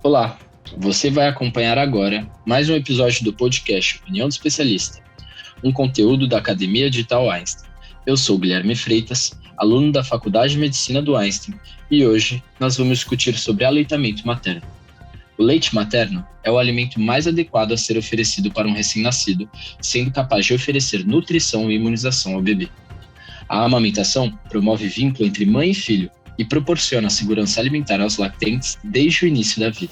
Olá, você vai acompanhar agora mais um episódio do podcast Opinião do Especialista, um conteúdo da Academia Digital Einstein. Eu sou Guilherme Freitas, aluno da Faculdade de Medicina do Einstein, e hoje nós vamos discutir sobre aleitamento materno. O leite materno é o alimento mais adequado a ser oferecido para um recém-nascido, sendo capaz de oferecer nutrição e imunização ao bebê. A amamentação promove vínculo entre mãe e filho e proporciona segurança alimentar aos lactentes desde o início da vida.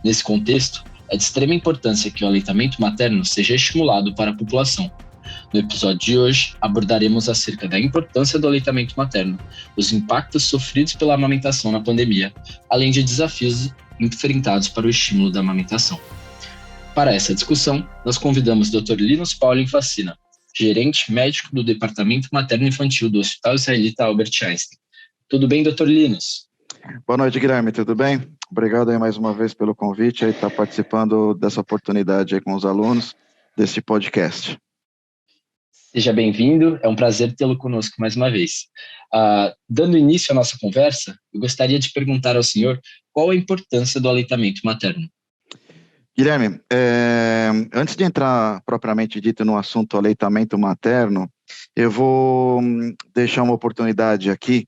Nesse contexto, é de extrema importância que o aleitamento materno seja estimulado para a população. No episódio de hoje, abordaremos acerca da importância do aleitamento materno, os impactos sofridos pela amamentação na pandemia, além de desafios enfrentados para o estímulo da amamentação. Para essa discussão, nós convidamos o Dr. Linus Pauling Facina, gerente médico do Departamento Materno-Infantil do Hospital Israelita Albert Einstein. Tudo bem, Dr. Linus? Boa noite, Guilherme, tudo bem? Obrigado aí mais uma vez pelo convite, aí estar participando dessa oportunidade aí com os alunos deste podcast. Seja bem-vindo, é um prazer tê-lo conosco mais uma vez. Dando início à nossa conversa, eu gostaria de perguntar ao senhor qual a importância do aleitamento materno. Guilherme, antes de entrar propriamente dito no assunto aleitamento materno, eu vou deixar uma oportunidade aqui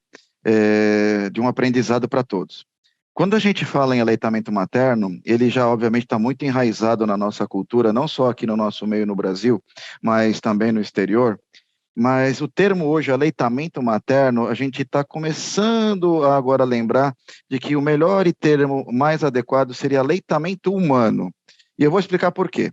de um aprendizado para todos. Quando a gente fala em aleitamento materno, ele já obviamente está muito enraizado na nossa cultura, não só aqui no nosso meio no Brasil, mas também no exterior. Mas o termo hoje, aleitamento materno, a gente está começando a agora lembrar de que o melhor e termo mais adequado seria aleitamento humano. E eu vou explicar por quê.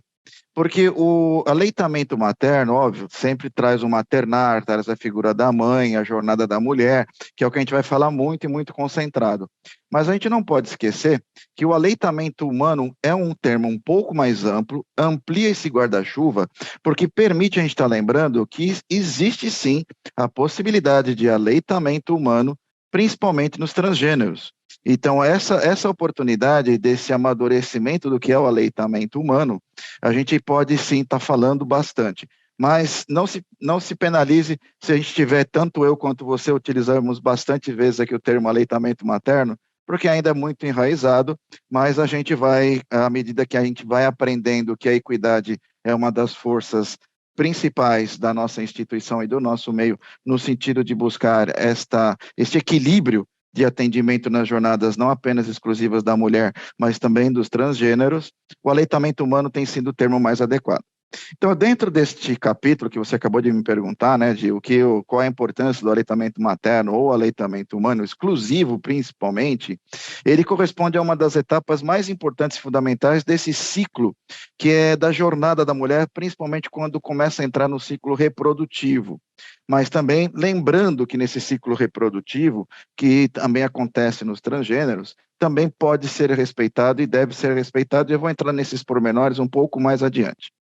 Porque o aleitamento materno, óbvio, sempre traz o maternar, traz a figura da mãe, a jornada da mulher, que é o que a gente vai falar muito e muito concentrado. Mas a gente não pode esquecer que o aleitamento humano é um termo um pouco mais amplo, amplia esse guarda-chuva, porque permite a gente estar lembrando que existe sim a possibilidade de aleitamento humano, principalmente nos transgêneros. Então, essa oportunidade desse amadurecimento do que é o aleitamento humano, a gente pode sim estar falando bastante. Mas não se penalize se a gente tiver, tanto eu quanto você, utilizarmos bastante vezes aqui o termo aleitamento materno, porque ainda é muito enraizado, mas a gente vai, à medida que a gente vai aprendendo que a equidade é uma das forças principais da nossa instituição e do nosso meio, no sentido de buscar este equilíbrio de atendimento nas jornadas não apenas exclusivas da mulher, mas também dos transgêneros, o aleitamento humano tem sido o termo mais adequado. Então, dentro deste capítulo que você acabou de me perguntar, né, de qual é a importância do aleitamento materno ou aleitamento humano, exclusivo principalmente, ele corresponde a uma das etapas mais importantes e fundamentais desse ciclo, que é da jornada da mulher, principalmente quando começa a entrar no ciclo reprodutivo. Mas também lembrando que nesse ciclo reprodutivo, que também acontece nos transgêneros, também pode ser respeitado e deve ser respeitado, e eu vou entrar nesses pormenores um pouco mais adiante.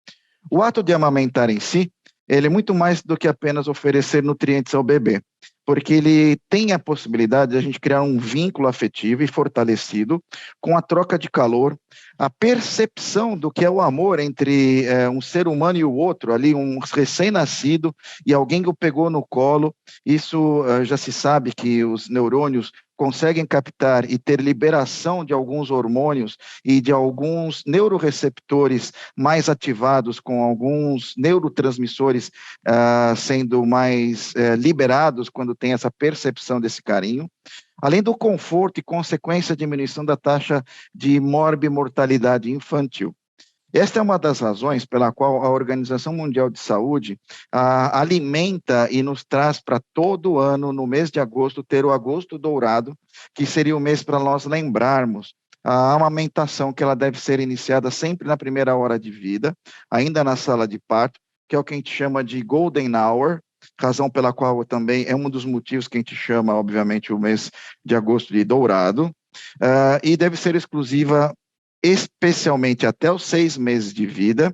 O ato de amamentar em si, ele é muito mais do que apenas oferecer nutrientes ao bebê, porque ele tem a possibilidade de a gente criar um vínculo afetivo e fortalecido com a troca de calor, a percepção do que é o amor entre um ser humano e o outro, ali um recém-nascido e alguém que o pegou no colo. Isso já se sabe que os neurônios conseguem captar e ter liberação de alguns hormônios e de alguns neuroreceptores mais ativados, com alguns neurotransmissores sendo mais liberados quando tem essa percepção desse carinho. Além do conforto e consequência diminuição da taxa de morbimortalidade infantil. Esta é uma das razões pela qual a Organização Mundial de Saúde alimenta e nos traz para todo ano, no mês de agosto, ter o Agosto Dourado, que seria o mês para nós lembrarmos a amamentação, que ela deve ser iniciada sempre na primeira hora de vida, ainda na sala de parto, que é o que a gente chama de Golden Hour, razão pela qual também é um dos motivos que a gente chama, obviamente, o mês de agosto de dourado, e deve ser exclusiva especialmente até os 6 meses de vida,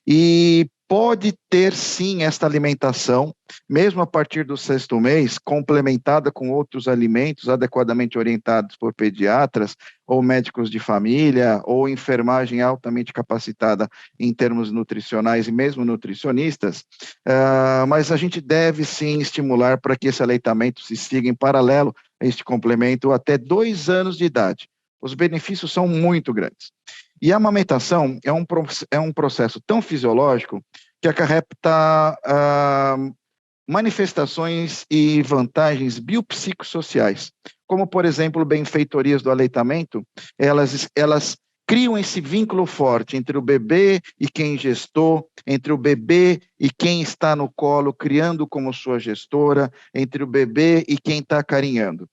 e pode ter sim esta alimentação, mesmo a partir do 6º mês, complementada com outros alimentos adequadamente orientados por pediatras, ou médicos de família, ou enfermagem altamente capacitada em termos nutricionais e mesmo nutricionistas, mas a gente deve sim estimular para que esse aleitamento se siga em paralelo a este complemento até 2 anos de idade. os benefícios são muito grandes. E a amamentação é um processo tão fisiológico que acarreta manifestações e vantagens biopsicossociais, como, por exemplo, benfeitorias do aleitamento, elas criam esse vínculo forte entre o bebê e quem gestou, entre o bebê e quem está no colo, criando como sua gestora, entre o bebê e quem está carinhando.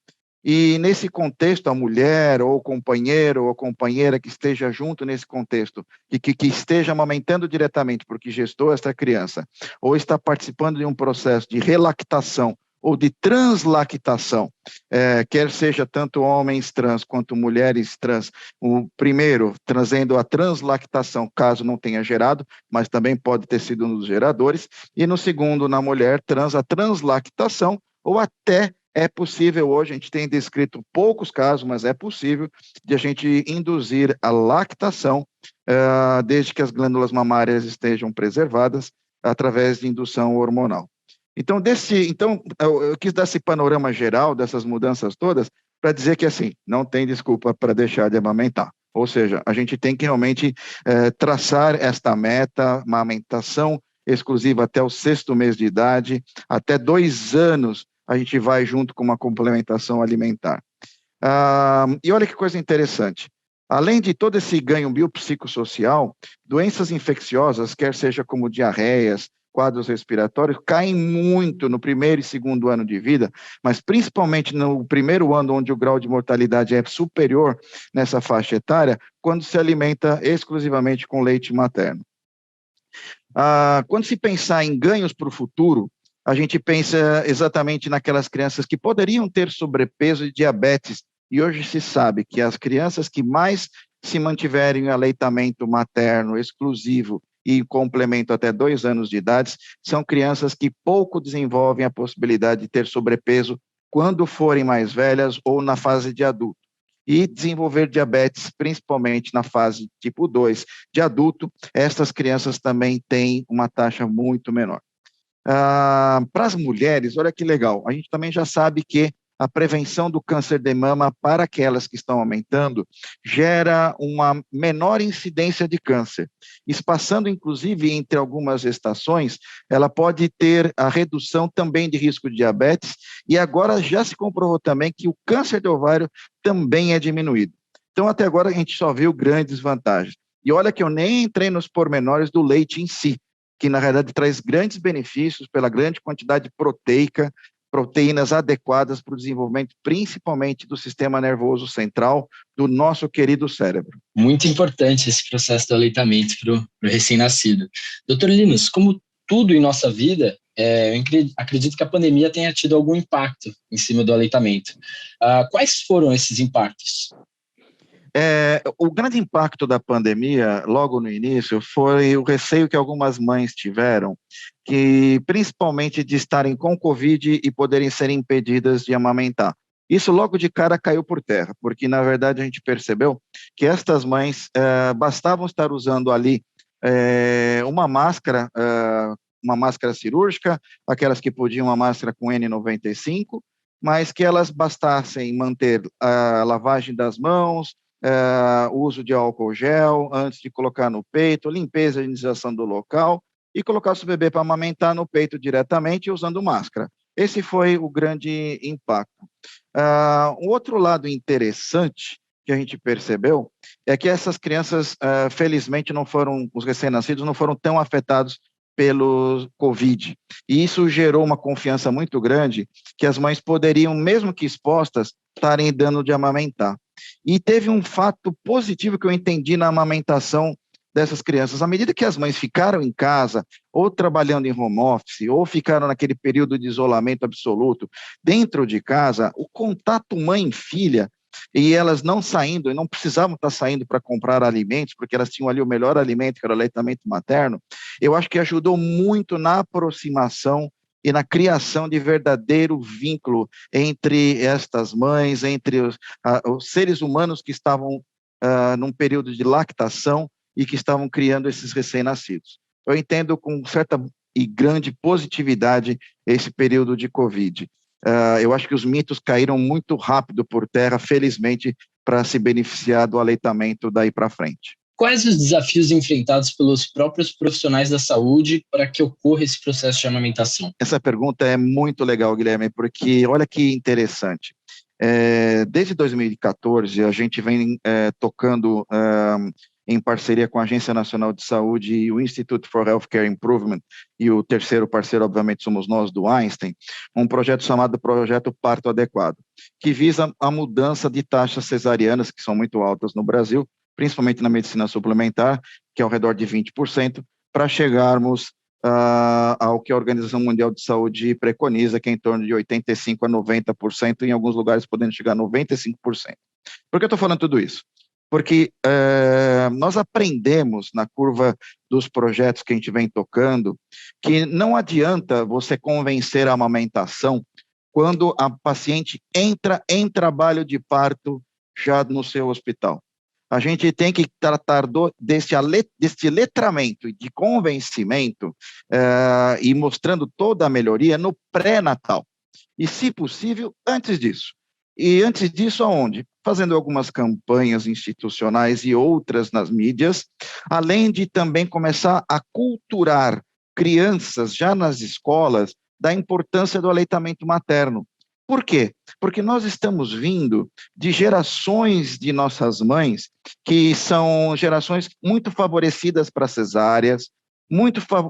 E nesse contexto, a mulher, ou o companheiro, ou a companheira que esteja junto nesse contexto, e que esteja amamentando diretamente porque gestou essa criança, ou está participando de um processo de relactação ou de translactação, quer seja tanto homens trans quanto mulheres trans, o primeiro trazendo a translactação, caso não tenha gerado, mas também pode ter sido um dos geradores, e no segundo, na mulher trans, a translactação, ou até é possível hoje, a gente tem descrito poucos casos, mas é possível de a gente induzir a lactação, desde que as glândulas mamárias estejam preservadas, através de indução hormonal. Então, eu quis dar esse panorama geral dessas mudanças todas, para dizer que, assim, não tem desculpa para deixar de amamentar. Ou seja, a gente tem que realmente traçar esta meta, uma amamentação exclusiva até o 6º mês de idade, até 2 anos, a gente vai junto com uma complementação alimentar. E olha que coisa interessante. Além de todo esse ganho biopsicossocial, doenças infecciosas, quer seja como diarreias, quadros respiratórios, caem muito no 1º e 2º ano de vida, mas principalmente no 1º ano, onde o grau de mortalidade é superior nessa faixa etária, quando se alimenta exclusivamente com leite materno. Quando se pensar em ganhos para o futuro, a gente pensa exatamente naquelas crianças que poderiam ter sobrepeso e diabetes, e hoje se sabe que as crianças que mais se mantiverem em aleitamento materno exclusivo e complemento até 2 anos de idade, são crianças que pouco desenvolvem a possibilidade de ter sobrepeso quando forem mais velhas ou na fase de adulto. E desenvolver diabetes, principalmente na fase tipo 2 de adulto, estas crianças também têm uma taxa muito menor. Para as mulheres, olha que legal, a gente também já sabe que a prevenção do câncer de mama para aquelas que estão aumentando gera uma menor incidência de câncer. Espaçando, inclusive, entre algumas estações, ela pode ter a redução também de risco de diabetes, e agora já se comprovou também que o câncer de ovário também é diminuído. Então, até agora, a gente só viu grandes vantagens. E olha que eu nem entrei nos pormenores do leite em si, que na realidade traz grandes benefícios pela grande quantidade proteica, proteínas adequadas para o desenvolvimento, principalmente do sistema nervoso central, do nosso querido cérebro. Muito importante esse processo do aleitamento para o recém-nascido. Doutor Linus, como tudo em nossa vida, eu acredito que a pandemia tenha tido algum impacto em cima do aleitamento. Quais foram esses impactos? O grande impacto da pandemia, logo no início, foi o receio que algumas mães tiveram, que principalmente de estarem com Covid e poderem ser impedidas de amamentar. Isso logo de cara caiu por terra, porque na verdade a gente percebeu que estas mães bastavam estar usando ali uma máscara cirúrgica, aquelas que podiam uma máscara com N95, mas que elas bastassem manter a lavagem das mãos, uso de álcool gel antes de colocar no peito, limpeza e higienização do local, e colocar o bebê para amamentar no peito diretamente usando máscara. Esse foi o grande impacto. Um outro lado interessante que a gente percebeu é que essas crianças, felizmente, os recém-nascidos não foram tão afetados pelo Covid. E isso gerou uma confiança muito grande que as mães poderiam, mesmo que expostas, estarem dando de amamentar. E teve um fato positivo que eu entendi na amamentação dessas crianças. À medida que as mães ficaram em casa, ou trabalhando em home office, ou ficaram naquele período de isolamento absoluto dentro de casa, o contato mãe-filha, e elas não saindo, e não precisavam estar saindo para comprar alimentos, porque elas tinham ali o melhor alimento, que era o aleitamento materno, eu acho que ajudou muito na aproximação e na criação de verdadeiro vínculo entre estas mães, entre os seres humanos que estavam num período de lactação e que estavam criando esses recém-nascidos. Eu entendo com certa e grande positividade esse período de Covid. Eu acho que os mitos caíram muito rápido por terra, felizmente, para se beneficiar do aleitamento daí para frente. Quais os desafios enfrentados pelos próprios profissionais da saúde para que ocorra esse processo de amamentação? Essa pergunta é muito legal, Guilherme, porque olha que interessante. Desde 2014, a gente vem tocando em parceria com a Agência Nacional de Saúde e o Institute for Healthcare Improvement, e o terceiro parceiro, obviamente, somos nós do Einstein, um projeto chamado Projeto Parto Adequado, que visa a mudança de taxas cesarianas, que são muito altas no Brasil, principalmente na medicina suplementar, que é ao redor de 20%, para chegarmos ao que a Organização Mundial de Saúde preconiza, que é em torno de 85% a 90%, em alguns lugares podendo chegar a 95%. Por que eu estou falando tudo isso? Porque nós aprendemos na curva dos projetos que a gente vem tocando que não adianta você convencer a amamentação quando a paciente entra em trabalho de parto já no seu hospital. A gente tem que tratar deste letramento e de convencimento e mostrando toda a melhoria no pré-natal. E, se possível, antes disso. E antes disso, aonde? Fazendo algumas campanhas institucionais e outras nas mídias, além de também começar a culturar crianças já nas escolas da importância do aleitamento materno. Por quê? Porque nós estamos vindo de gerações de nossas mães que são gerações muito favorecidas para cesáreas,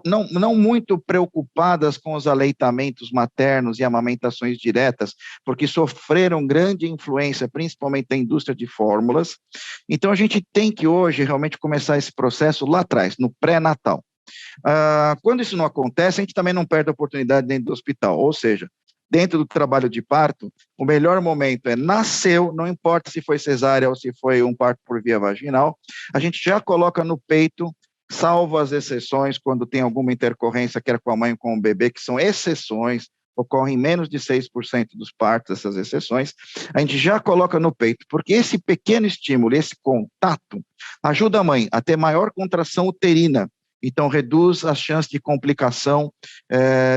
não muito preocupadas com os aleitamentos maternos e amamentações diretas, porque sofreram grande influência, principalmente da indústria de fórmulas. Então, a gente tem que hoje realmente começar esse processo lá atrás, no pré-natal. Quando isso não acontece, a gente também não perde a oportunidade dentro do hospital, ou seja, dentro do trabalho de parto, o melhor momento nasceu, não importa se foi cesárea ou se foi um parto por via vaginal, a gente já coloca no peito, salvo as exceções, quando tem alguma intercorrência, quer com a mãe ou com o bebê, que são exceções, ocorrem menos de 6% dos partos, essas exceções, a gente já coloca no peito, porque esse pequeno estímulo, esse contato, ajuda a mãe a ter maior contração uterina, então reduz as chances de complicação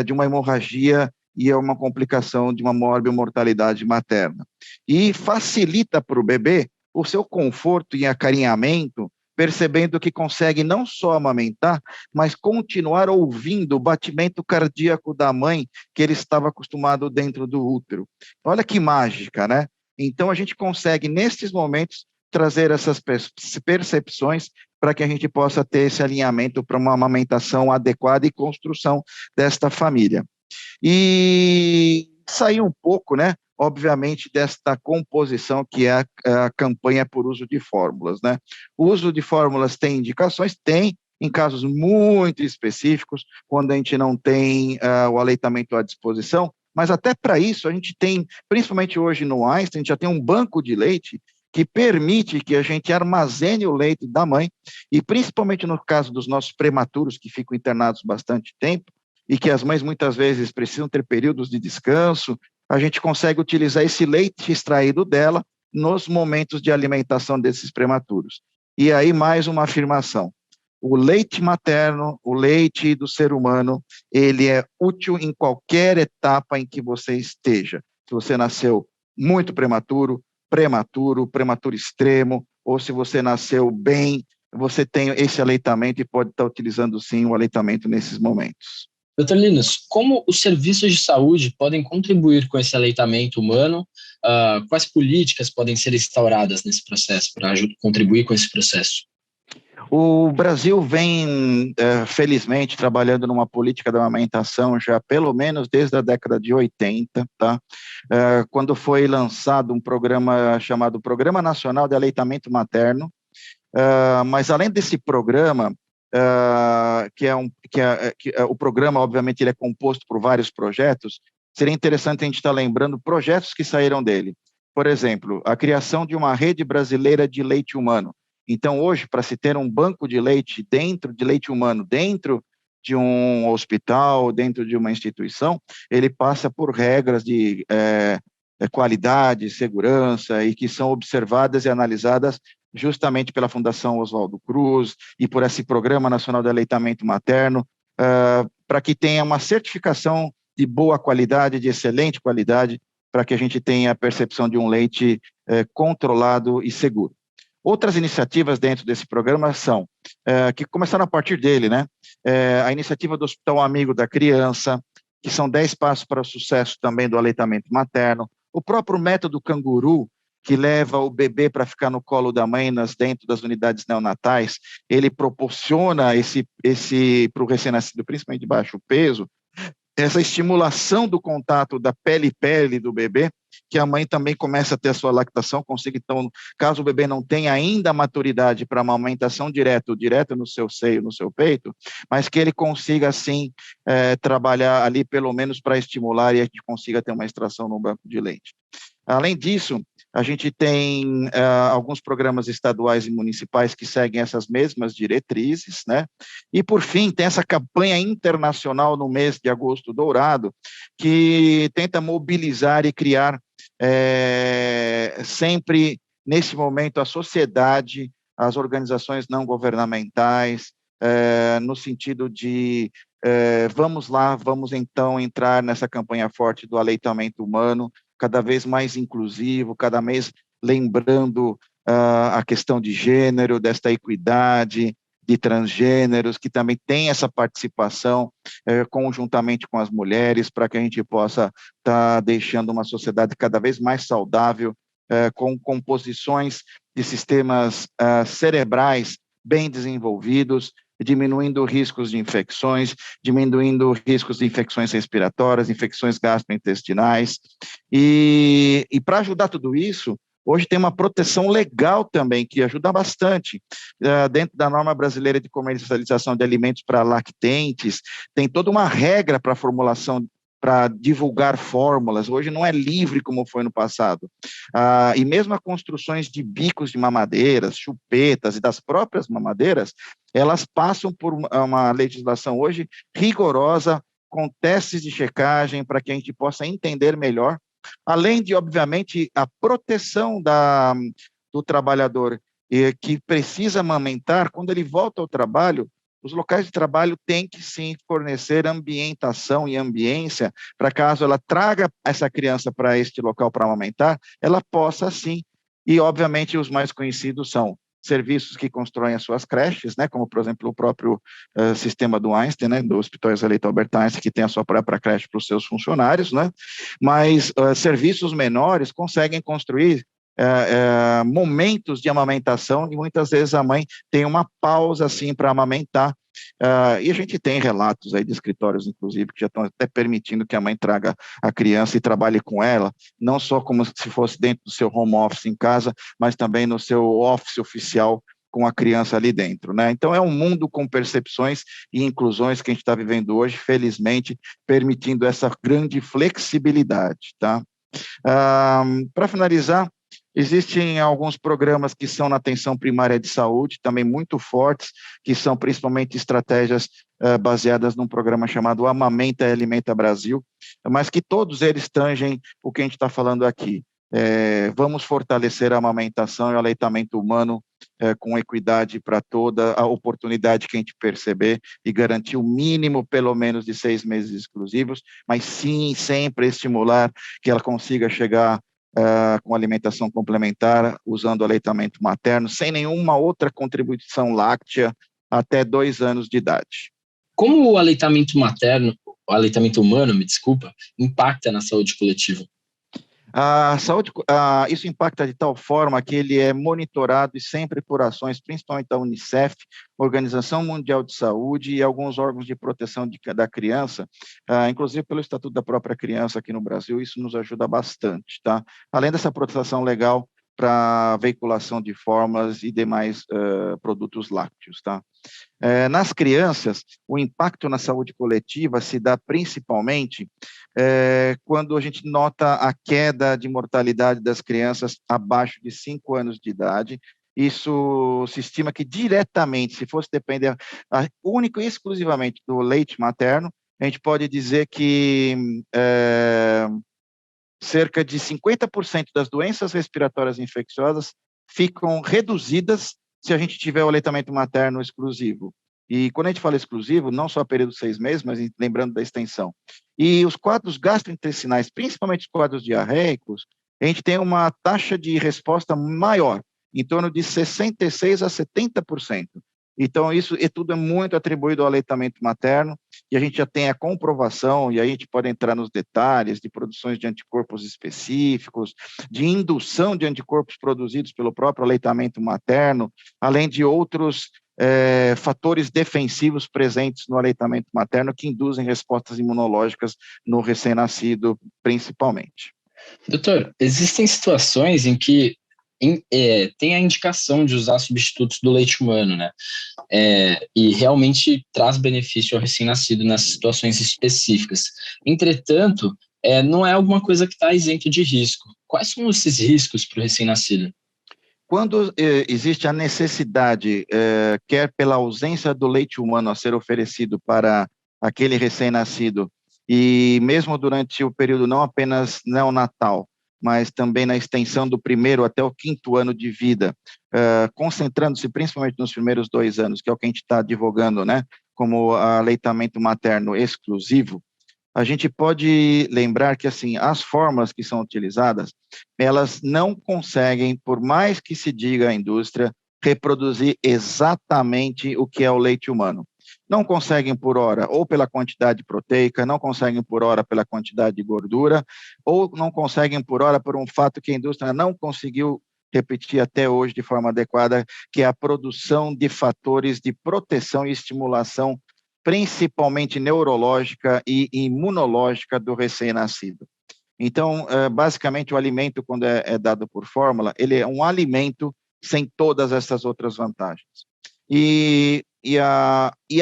de uma hemorragia e é uma complicação de uma morbimortalidade materna. E facilita para o bebê o seu conforto e acarinhamento, percebendo que consegue não só amamentar, mas continuar ouvindo o batimento cardíaco da mãe que ele estava acostumado dentro do útero. Olha que mágica, né? Então, a gente consegue, nesses momentos, trazer essas percepções para que a gente possa ter esse alinhamento para uma amamentação adequada e construção desta família. E sair um pouco, né, obviamente, desta composição que é a campanha por uso de fórmulas, né? O uso de fórmulas tem indicações? Tem, em casos muito específicos, quando a gente não tem o aleitamento à disposição, mas até para isso a gente tem, principalmente hoje no Einstein, a gente já tem um banco de leite que permite que a gente armazene o leite da mãe, e principalmente no caso dos nossos prematuros, que ficam internados bastante tempo, e que as mães muitas vezes precisam ter períodos de descanso, a gente consegue utilizar esse leite extraído dela nos momentos de alimentação desses prematuros. E aí mais uma afirmação, o leite materno, o leite do ser humano, ele é útil em qualquer etapa em que você esteja. Se você nasceu muito prematuro, prematuro extremo, ou se você nasceu bem, você tem esse aleitamento e pode estar utilizando sim o aleitamento nesses momentos. Dr. Linus, como os serviços de saúde podem contribuir com esse aleitamento humano? Quais políticas podem ser instauradas nesse processo para contribuir com esse processo? O Brasil vem, felizmente, trabalhando numa política da amamentação já pelo menos desde a década de 80, tá? Quando foi lançado um programa chamado Programa Nacional de Aleitamento Materno, mas além desse programa, o programa, obviamente, ele é composto por vários projetos, seria interessante a gente estar lembrando projetos que saíram dele. Por exemplo, a criação de uma rede brasileira de leite humano. Então, hoje, para se ter um banco de leite humano, dentro de um hospital, dentro de uma instituição, ele passa por regras de qualidade, segurança, e que são observadas e analisadas justamente pela Fundação Oswaldo Cruz e por esse Programa Nacional de Aleitamento Materno, para que tenha uma certificação de boa qualidade, de excelente qualidade, para que a gente tenha a percepção de um leite controlado e seguro. Outras iniciativas dentro desse programa são, que começaram a partir dele, né? A iniciativa do Hospital Amigo da Criança, que são 10 passos para o sucesso também do aleitamento materno, o próprio método canguru, que leva o bebê para ficar no colo da mãe dentro das unidades neonatais, ele proporciona para o recém-nascido, principalmente de baixo peso, essa estimulação do contato da pele do bebê, que a mãe também começa a ter a sua lactação, consiga, então, caso o bebê não tenha ainda a maturidade para uma amamentação direto no seu seio, no seu peito, mas que ele consiga, assim, trabalhar ali, pelo menos para estimular e a gente consiga ter uma extração no banco de leite. Além disso, a gente tem alguns programas estaduais e municipais que seguem essas mesmas diretrizes, né? E, por fim, tem essa campanha internacional no mês de agosto dourado, que tenta mobilizar e criar sempre, nesse momento, a sociedade, as organizações não governamentais, no sentido de vamos lá, vamos então entrar nessa campanha forte do aleitamento humano, cada vez mais inclusivo, cada vez lembrando a questão de gênero, desta equidade, de transgêneros, que também tem essa participação conjuntamente com as mulheres, para que a gente possa estar deixando uma sociedade cada vez mais saudável, com composições de sistemas cerebrais bem desenvolvidos, diminuindo riscos de infecções, diminuindo riscos de infecções respiratórias, infecções gastrointestinais. E para ajudar tudo isso, hoje tem uma proteção legal também, que ajuda bastante. Dentro da norma brasileira de comercialização de alimentos para lactentes, tem toda uma regra para formulação, para divulgar fórmulas. Hoje não é livre como foi no passado. E mesmo as construções de bicos de mamadeiras, chupetas e das próprias mamadeiras, elas passam por uma legislação hoje rigorosa, com testes de checagem, para que a gente possa entender melhor, além de, obviamente, a proteção do trabalhador que precisa amamentar. Quando ele volta ao trabalho, os locais de trabalho têm que, sim, fornecer ambientação e ambiência para, caso ela traga essa criança para este local para amamentar, ela possa, sim. E, obviamente, os mais conhecidos são serviços que constroem as suas creches, né, como, por exemplo, o próprio sistema do Einstein, né, do Hospital Israelita Albert Einstein, que tem a sua própria creche para os seus funcionários, né, mas serviços menores conseguem construir momentos de amamentação, e muitas vezes a mãe tem uma pausa assim para amamentar, e a gente tem relatos aí de escritórios, inclusive, que já estão até permitindo que a mãe traga a criança e trabalhe com ela, não só como se fosse dentro do seu home office em casa, mas também no seu office oficial com a criança ali dentro, né? Então é um mundo com percepções e inclusões que a gente está vivendo hoje, felizmente, permitindo essa grande flexibilidade, tá? Para finalizar, existem alguns programas que são na atenção primária de saúde, também muito fortes, que são principalmente estratégias baseadas num programa chamado Amamenta e Alimenta Brasil, mas que todos eles tangem o que a gente está falando aqui. Vamos fortalecer a amamentação e o aleitamento humano com equidade para toda a oportunidade que a gente perceber, e garantir o mínimo, pelo menos, de 6 meses exclusivos, mas sim, sempre estimular que ela consiga chegar com alimentação complementar, usando aleitamento materno, sem nenhuma outra contribuição láctea, até 2 anos de idade. Como o aleitamento materno, o aleitamento humano, me desculpa, impacta na saúde coletiva? A saúde, isso impacta de tal forma que ele é monitorado e sempre por ações, principalmente da Unicef, Organização Mundial de Saúde e alguns órgãos de proteção da criança, inclusive pelo Estatuto da própria Criança aqui no Brasil. Isso nos ajuda bastante, tá? Além dessa proteção legal para veiculação de fórmulas e demais produtos lácteos, tá? Nas crianças, o impacto na saúde coletiva se dá principalmente quando a gente nota a queda de mortalidade das crianças abaixo de 5 anos de idade. Isso se estima que diretamente, se fosse depender único e exclusivamente do leite materno, a gente pode dizer que cerca de 50% das doenças respiratórias infecciosas ficam reduzidas se a gente tiver o aleitamento materno exclusivo. E quando a gente fala exclusivo, não só período de 6 meses, mas lembrando da extensão. E os quadros gastrointestinais, principalmente os quadros diarreicos, a gente tem uma taxa de resposta maior, em torno de 66% a 70%. Então, isso tudo é muito atribuído ao aleitamento materno, e a gente já tem a comprovação, e aí a gente pode entrar nos detalhes de produções de anticorpos específicos, de indução de anticorpos produzidos pelo próprio aleitamento materno, além de outros fatores defensivos presentes no aleitamento materno que induzem respostas imunológicas no recém-nascido, principalmente. Doutor, existem situações em que tem a indicação de usar substitutos do leite humano, né? E realmente traz benefício ao recém-nascido nessas situações específicas. Entretanto, não é alguma coisa que está isento de risco. Quais são esses riscos para o recém-nascido? Quando existe a necessidade, quer pela ausência do leite humano a ser oferecido para aquele recém-nascido, e mesmo durante o período não apenas neonatal, mas também na extensão do 1º até o 5º ano de vida, concentrando-se principalmente nos primeiros 2 anos, que é o que a gente está advogando, né, como aleitamento materno exclusivo, a gente pode lembrar que, assim, as fórmulas que são utilizadas, elas não conseguem, por mais que se diga à indústria, reproduzir exatamente o que é o leite humano. Não conseguem por hora, ou pela quantidade proteica, não conseguem por hora pela quantidade de gordura, ou não conseguem por hora por um fato que a indústria não conseguiu repetir até hoje de forma adequada, que é a produção de fatores de proteção e estimulação principalmente neurológica e imunológica do recém-nascido. Então, basicamente, o alimento, quando é dado por fórmula, ele é um alimento sem todas essas outras vantagens. E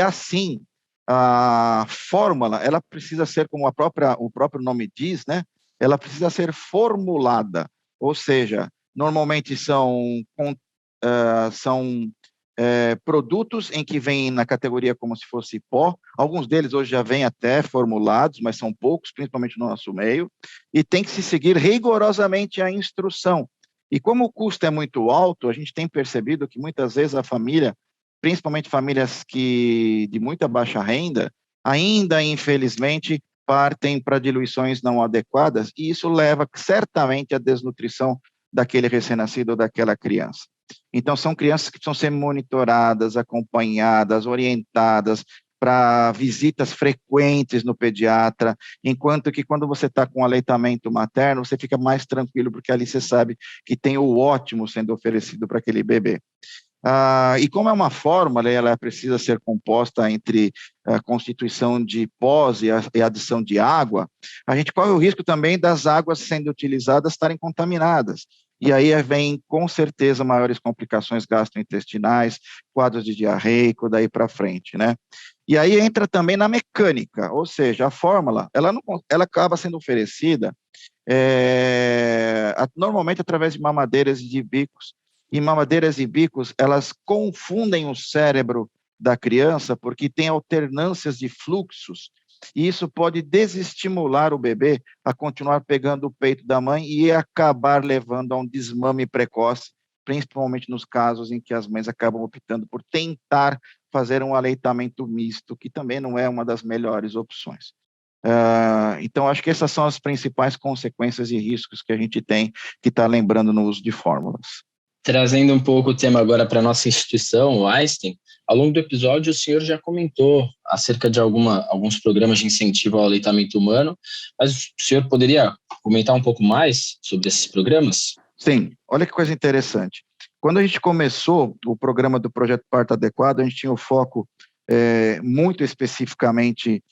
assim, a fórmula, ela precisa ser, como o próprio nome diz, né? Ela precisa ser formulada, ou seja, normalmente são produtos em que vêm na categoria como se fosse pó, alguns deles hoje já vêm até formulados, mas são poucos, principalmente no nosso meio, e tem que se seguir rigorosamente a instrução. E como o custo é muito alto, a gente tem percebido que muitas vezes a família, principalmente famílias de muita baixa renda, ainda infelizmente partem para diluições não adequadas, e isso leva certamente à desnutrição daquele recém-nascido ou daquela criança. Então, são crianças que precisam ser monitoradas, acompanhadas, orientadas para visitas frequentes no pediatra, enquanto que quando você está com aleitamento materno, você fica mais tranquilo, porque ali você sabe que tem o ótimo sendo oferecido para aquele bebê. E como é uma fórmula, ela precisa ser composta entre a constituição de pós e a adição de água, a gente corre o risco também das águas sendo utilizadas estarem contaminadas. E aí vem, com certeza, maiores complicações gastrointestinais, quadros de diarreico, daí para frente, né? E aí entra também na mecânica, ou seja, a fórmula, ela acaba sendo oferecida normalmente através de mamadeiras e de bicos, e mamadeiras e bicos, elas confundem o cérebro da criança, porque tem alternâncias de fluxos, e isso pode desestimular o bebê a continuar pegando o peito da mãe e acabar levando a um desmame precoce, principalmente nos casos em que as mães acabam optando por tentar fazer um aleitamento misto, que também não é uma das melhores opções. Então, acho que essas são as principais consequências e riscos que a gente tem que estar lembrando no uso de fórmulas. Trazendo um pouco o tema agora para a nossa instituição, o Einstein, ao longo do episódio o senhor já comentou acerca de alguns programas de incentivo ao aleitamento humano, mas o senhor poderia comentar um pouco mais sobre esses programas? Sim, olha que coisa interessante. Quando a gente começou o programa do Projeto Parto Adequado, a gente tinha o foco muito especificamente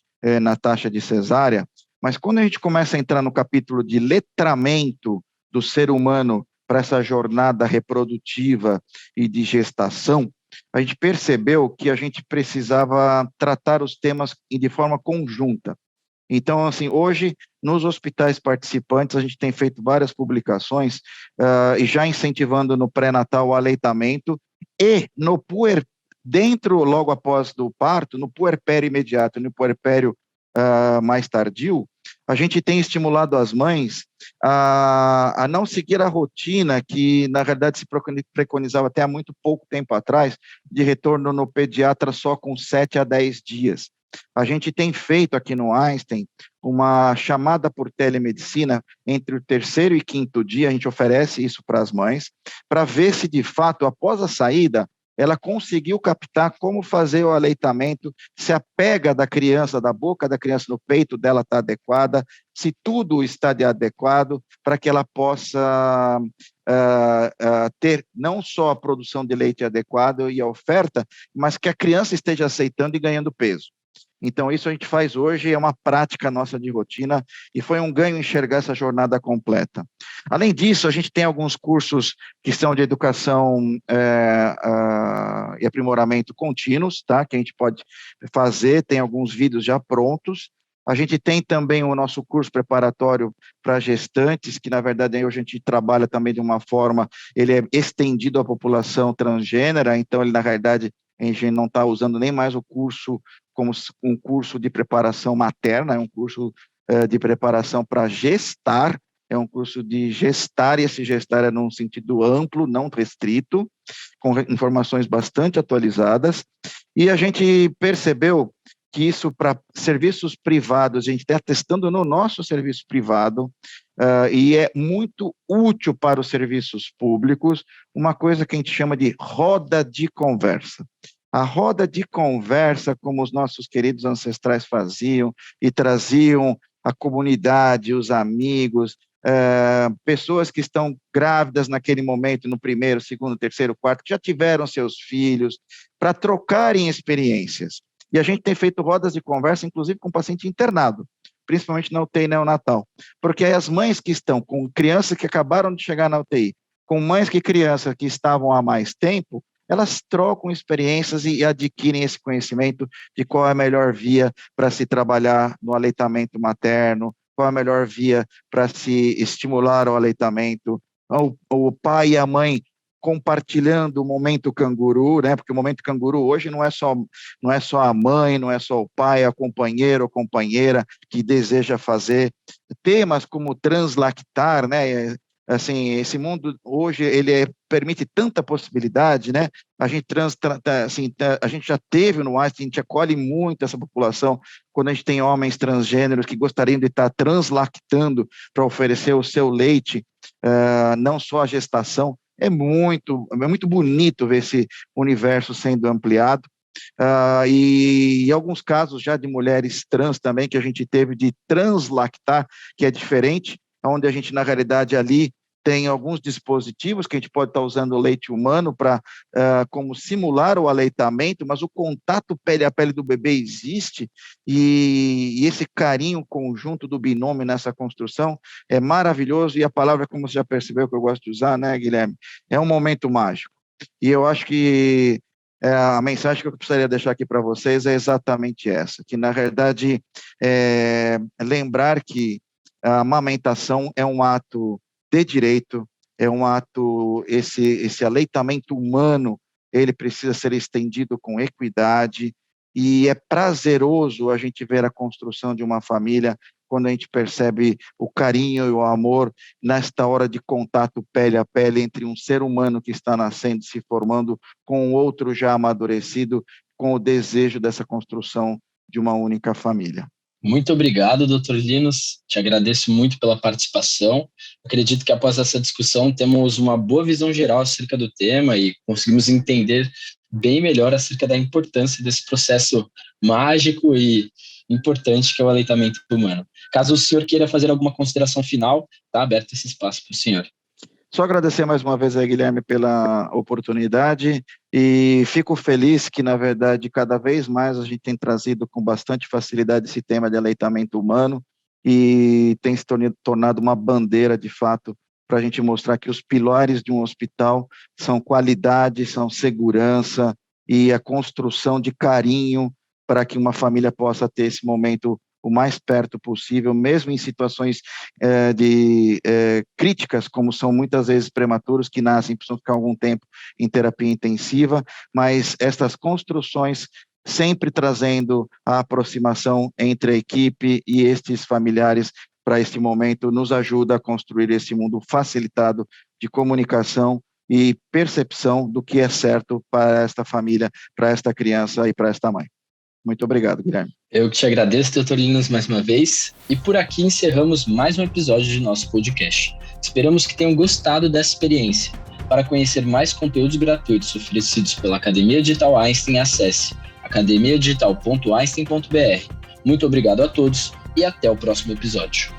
na taxa de cesárea, mas quando a gente começa a entrar no capítulo de letramento do ser humano para essa jornada reprodutiva e de gestação, a gente percebeu que a gente precisava tratar os temas de forma conjunta. Então, assim, hoje, nos hospitais participantes, a gente tem feito várias publicações e já incentivando no pré-natal o aleitamento e no dentro, logo após do parto, no puerpério imediato, no puerpério mais tardio, a gente tem estimulado as mães a não seguir a rotina que, na verdade, se preconizava até há muito pouco tempo atrás, de retorno no pediatra só com 7 a 10 dias. A gente tem feito aqui no Einstein uma chamada por telemedicina entre o terceiro e quinto dia, a gente oferece isso para as mães, para ver se de fato, após a saída, ela conseguiu captar como fazer o aleitamento, se a pega da criança, da boca da criança no peito dela está adequada, se tudo está adequado, para que ela possa ter não só a produção de leite adequada e a oferta, mas que a criança esteja aceitando e ganhando peso. Então, isso a gente faz hoje, é uma prática nossa de rotina, e foi um ganho enxergar essa jornada completa. Além disso, a gente tem alguns cursos que são de educação e aprimoramento contínuos, tá? Que a gente pode fazer, tem alguns vídeos já prontos. A gente tem também o nosso curso preparatório para gestantes, que na verdade hoje a gente trabalha também de uma forma, ele é estendido à população transgênera, então ele na realidade a gente não está usando nem mais o curso como um curso de preparação materna, é um curso de preparação para gestar, é um curso de gestar, e esse gestar é num sentido amplo, não restrito, com informações bastante atualizadas, e a gente percebeu que isso para serviços privados, a gente está testando no nosso serviço privado, e é muito útil para os serviços públicos, uma coisa que a gente chama de roda de conversa. A roda de conversa, como os nossos queridos ancestrais faziam, e traziam a comunidade, os amigos, pessoas que estão grávidas naquele momento, no primeiro, segundo, terceiro, quarto, que já tiveram seus filhos, para trocarem experiências. E a gente tem feito rodas de conversa, inclusive com paciente internado, principalmente na UTI neonatal, porque aí as mães que estão com crianças que acabaram de chegar na UTI, com mães que crianças que estavam há mais tempo, elas trocam experiências e adquirem esse conhecimento de qual é a melhor via para se trabalhar no aleitamento materno, qual é a melhor via para se estimular o aleitamento, o pai e a mãe compartilhando o momento canguru, né? Porque o momento canguru hoje não é só a mãe, não é só o pai, a companheiro ou companheira que deseja fazer. Temas como translactar, né? Assim, esse mundo hoje ele permite tanta possibilidade, né? A gente a gente já teve no Einstein, a gente acolhe muito essa população quando a gente tem homens transgêneros que gostariam de estar translactando para oferecer o seu leite, não só a gestação. É muito bonito ver esse universo sendo ampliado. E alguns casos já de mulheres trans também, que a gente teve de translactar, que é diferente, onde a gente, na realidade, ali tem alguns dispositivos que a gente pode estar usando o leite humano para como simular o aleitamento, mas o contato pele a pele do bebê existe, e esse carinho conjunto do binômio nessa construção é maravilhoso, e a palavra, como você já percebeu que eu gosto de usar, né, Guilherme, é um momento mágico. E eu acho que a mensagem que eu precisaria deixar aqui para vocês é exatamente essa, que na verdade lembrar que a amamentação é um ato de direito, é um ato, esse aleitamento humano, ele precisa ser estendido com equidade, e é prazeroso a gente ver a construção de uma família quando a gente percebe o carinho e o amor nesta hora de contato pele a pele entre um ser humano que está nascendo, se formando, com outro já amadurecido, com o desejo dessa construção de uma única família. Muito obrigado, Dr. Linus. Te agradeço muito pela participação. Acredito que após essa discussão temos uma boa visão geral acerca do tema e conseguimos entender bem melhor acerca da importância desse processo mágico e importante que é o aleitamento humano. Caso o senhor queira fazer alguma consideração final, está aberto esse espaço para o senhor. Só agradecer mais uma vez a Guilherme pela oportunidade, e fico feliz que, na verdade, cada vez mais a gente tem trazido com bastante facilidade esse tema de aleitamento humano, e tem se tornado uma bandeira, de fato, para a gente mostrar que os pilares de um hospital são qualidade, são segurança e a construção de carinho para que uma família possa ter esse momento o mais perto possível, mesmo em situações críticas, como são muitas vezes prematuros que nascem, precisam ficar algum tempo em terapia intensiva, mas estas construções sempre trazendo a aproximação entre a equipe e estes familiares para este momento, nos ajuda a construir esse mundo facilitado de comunicação e percepção do que é certo para esta família, para esta criança e para esta mãe. Muito obrigado, Guilherme. Eu que te agradeço, Dr. Linus, mais uma vez. E por aqui encerramos mais um episódio de nosso podcast. Esperamos que tenham gostado dessa experiência. Para conhecer mais conteúdos gratuitos oferecidos pela Academia Digital Einstein, acesse academiadigital.einstein.br. Muito obrigado a todos e até o próximo episódio.